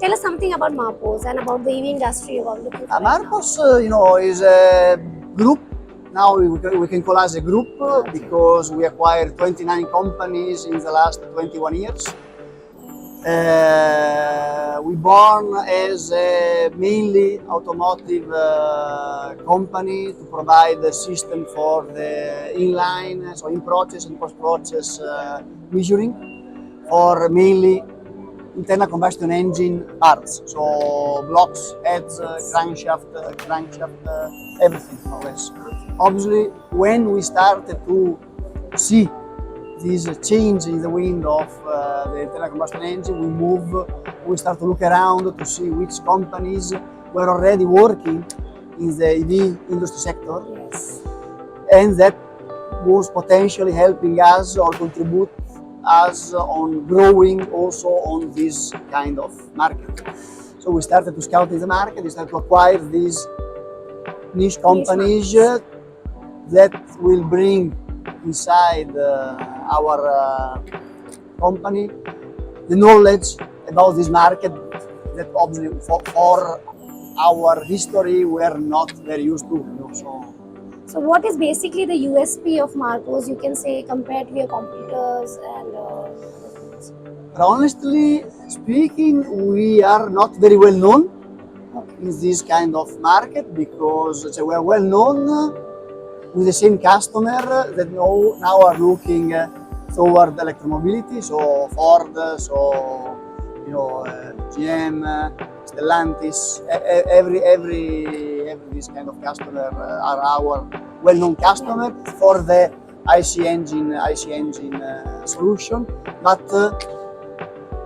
Tell us something about Marposs and about the EV industry you are looking for. Marposs, is a group. Now we can call us a group because we acquired 29 companies in the last 21 years. We born as a mainly automotive company to provide the system for the inline, so in process and post process measuring for mainly internal combustion engine parts, so blocks, heads, crankshaft, everything more or less. Obviously, when we started to see this change in the wind of the internal combustion engine, we start to look around to see which companies were already working in the EV industry sector, Yes. and that was potentially helping us or contribute us on growing also on this kind of market. So we started to scout in the market, we started to acquire these niche companies that will bring inside our company the knowledge about this market that obviously for our history we are not very used to. So what is basically the USP of Marposs, you can say, compared to your competitors and But honestly speaking, we are not very well known in this kind of market because we are well known with the same customer that now are looking toward electromobility, so Ford, so GM, Stellantis, every this kind of customer are our well-known customer for the IC engine solution, but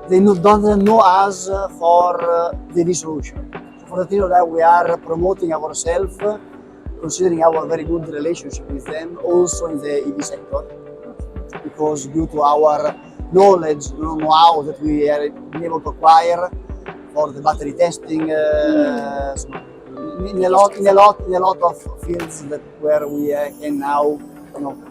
they don't know us for the EV solution. So for the thing that we are promoting ourselves, considering our very good relationship with them, also in the EV sector, because due to our knowledge, know-how that we are able to acquire for the battery testing, so in a lot of fields where we can now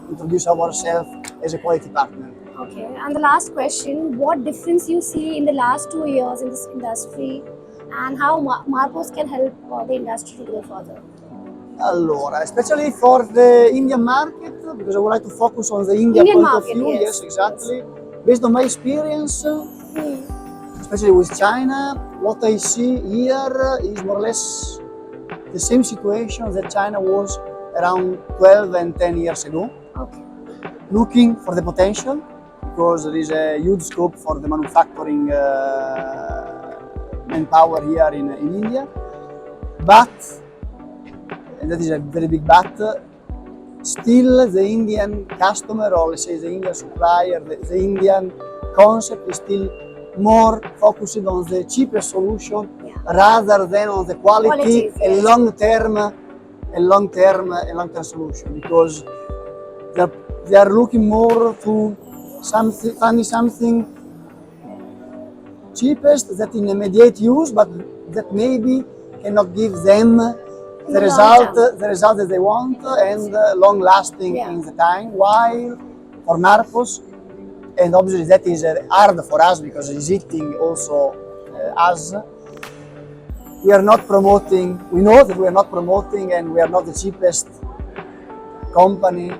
introduce ourselves as a quality partner. Okay, and the last question, what difference you see in the last 2 years in this industry and how Marposs can help the industry to grow further? Allora, especially for the Indian market, because I would like to focus on the Indian point market, of view. yes. Yes, exactly. Based on my experience, especially with China, what I see here is more or less the same situation that China was around 12 and 10 years ago. Okay. Looking for the potential, because there is a huge scope for the manufacturing manpower here in India. But, and that is a very big but, still the Indian customer, or let's say the Indian supplier, the Indian concept is still more focused on the cheapest solution rather than on the quality and long-term solution, because they are looking more to finding something cheapest that in immediate use, but that maybe cannot give them the result that they want and long lasting in the time. While for Marposs, and obviously that is hard for us because it's hitting also us, we are not promoting, we know that we are not promoting and we are not the cheapest company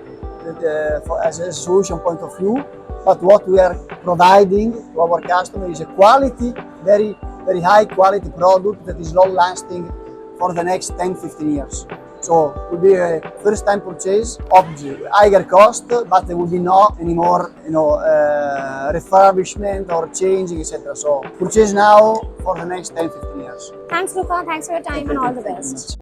as a solution point of view, but what we are providing to our customer is a quality, very, very high quality product that is long lasting for the next 10-15 years. So it will be a first time purchase, obviously higher cost, but there will be no anymore refurbishment or changing, etc. So purchase now for the next 10-15 years. Thanks, Luca. Thanks for your time and all the best.